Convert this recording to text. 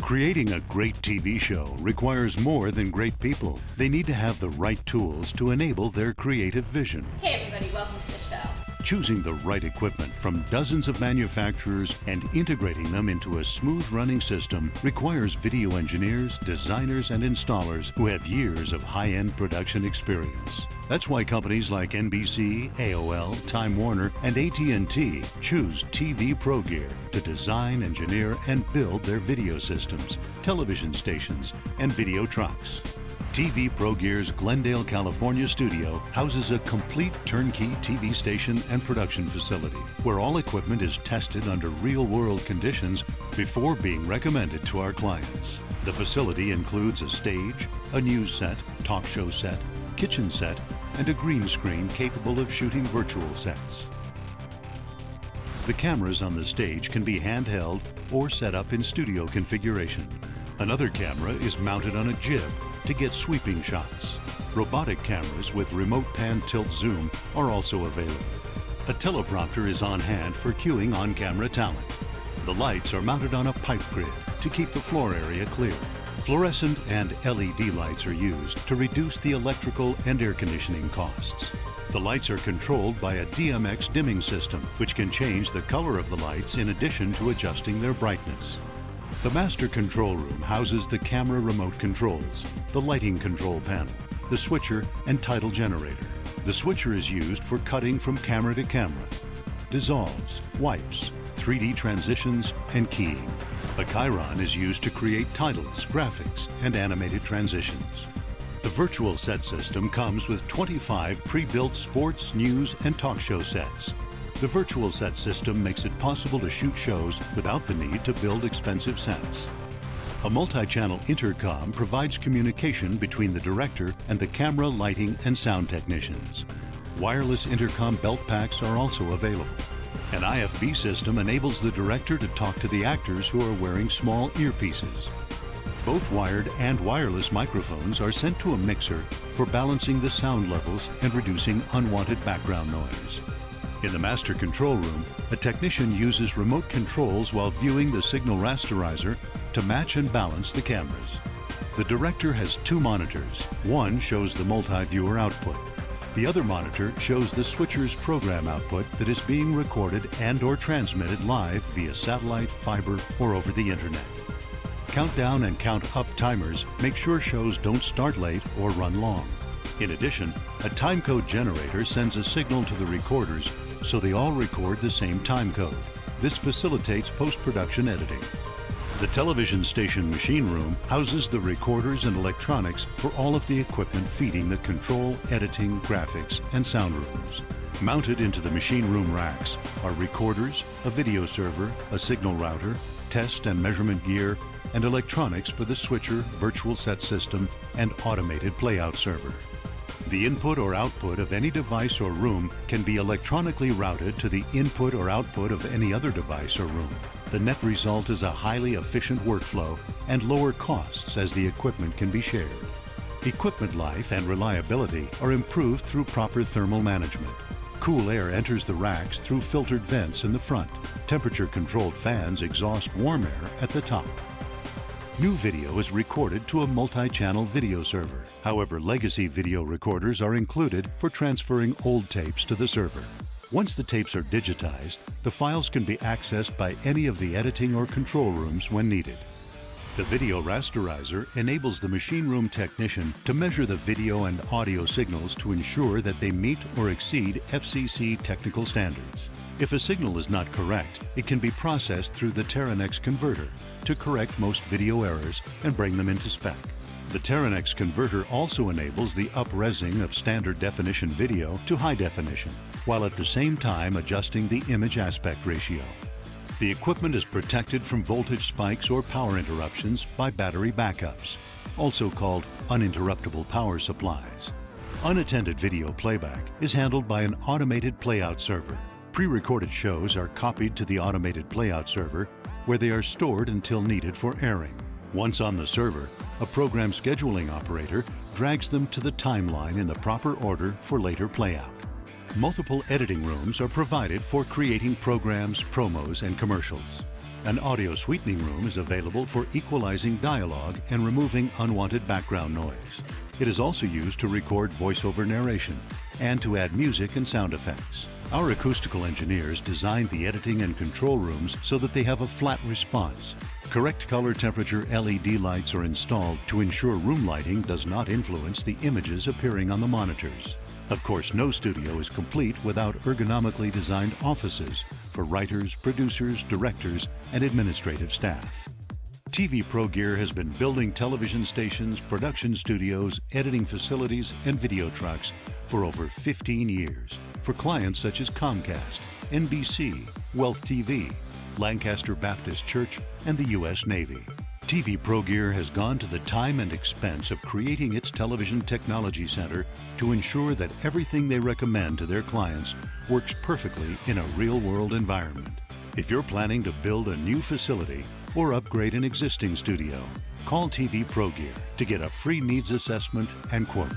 Creating a great TV show requires more than great people. They need to have the right tools to enable their creative vision. Hey everybody, welcome to the show. Choosing the right equipment from dozens of manufacturers and integrating them into a smooth running system requires video engineers, designers, and installers who have years of high-end production experience. That's why companies like NBC, AOL, Time Warner, and AT&T choose TV ProGear to design, engineer, and build their video systems, television stations, and video trucks. TV ProGear's Glendale, California studio houses a complete turnkey TV station and production facility where all equipment is tested under real-world conditions before being recommended to our clients. The facility includes a stage, a news set, talk show set, kitchen set, and a green screen capable of shooting virtual sets. The cameras on the stage can be handheld or set up in studio configuration. Another camera is mounted on a jib to get sweeping shots. Robotic cameras with remote pan tilt zoom are also available. A teleprompter is on hand for cueing on-camera talent. The lights are mounted on a pipe grid to keep the floor area clear. Fluorescent and LED lights are used to reduce the electrical and air conditioning costs. The lights are controlled by a DMX dimming system, which can change the color of the lights in addition to adjusting their brightness. The master control room houses the camera remote controls, the lighting control panel, the switcher, and title generator. The switcher is used for cutting from camera to camera, dissolves, wipes, 3D transitions, and keying. A Chiron is used to create titles, graphics, and animated transitions. The virtual set system comes with 25 pre-built sports, news, and talk show sets. The virtual set system makes it possible to shoot shows without the need to build expensive sets. A multi-channel intercom provides communication between the director and the camera, lighting, and sound technicians. Wireless intercom belt packs are also available. An IFB system enables the director to talk to the actors who are wearing small earpieces. Both wired and wireless microphones are sent to a mixer for balancing the sound levels and reducing unwanted background noise. In the master control room, a technician uses remote controls while viewing the signal rasterizer to match and balance the cameras. The director has two monitors. One shows the multi-viewer output. The other monitor shows the switcher's program output that is being recorded and/or transmitted live via satellite, fiber, or over the internet. Countdown and count-up timers make sure shows don't start late or run long. In addition, a timecode generator sends a signal to the recorders so they all record the same timecode. This facilitates post-production editing. The television station machine room houses the recorders and electronics for all of the equipment feeding the control, editing, graphics, and sound rooms. Mounted into the machine room racks are recorders, a video server, a signal router, test and measurement gear, and electronics for the switcher, virtual set system, and automated playout server. The input or output of any device or room can be electronically routed to the input or output of any other device or room. The net result is a highly efficient workflow and lower costs as the equipment can be shared. Equipment life and reliability are improved through proper thermal management. Cool air enters the racks through filtered vents in the front. Temperature-controlled fans exhaust warm air at the top. New video is recorded to a multi-channel video server. However, legacy video recorders are included for transferring old tapes to the server. Once the tapes are digitized, the files can be accessed by any of the editing or control rooms when needed. The video rasterizer enables the machine room technician to measure the video and audio signals to ensure that they meet or exceed FCC technical standards. If a signal is not correct, it can be processed through the Teranex converter to correct most video errors and bring them into spec. The Teranex converter also enables the up-resing of standard definition video to high definition, while at the same time adjusting the image aspect ratio. The equipment is protected from voltage spikes or power interruptions by battery backups, also called uninterruptible power supplies. Unattended video playback is handled by an automated playout server. Pre-recorded shows are copied to the automated playout server, where they are stored until needed for airing. Once on the server, a program scheduling operator drags them to the timeline in the proper order for later playout. Multiple editing rooms are provided for creating programs, promos, and commercials. An audio sweetening room is available for equalizing dialogue and removing unwanted background noise. It is also used to record voiceover narration and to add music and sound effects. Our acoustical engineers designed the editing and control rooms so that they have a flat response. Correct color temperature LED lights are installed to ensure room lighting does not influence the images appearing on the monitors. Of course, no studio is complete without ergonomically designed offices for writers, producers, directors, and administrative staff. TV ProGear has been building television stations, production studios, editing facilities, and video trucks for over 15 years for clients such as Comcast, NBC, Wealth TV, Lancaster Baptist Church, and the U.S. Navy. TV ProGear has gone to the time and expense of creating its television technology center to ensure that everything they recommend to their clients works perfectly in a real-world environment. If you're planning to build a new facility or upgrade an existing studio, call TV ProGear to get a free needs assessment and quote.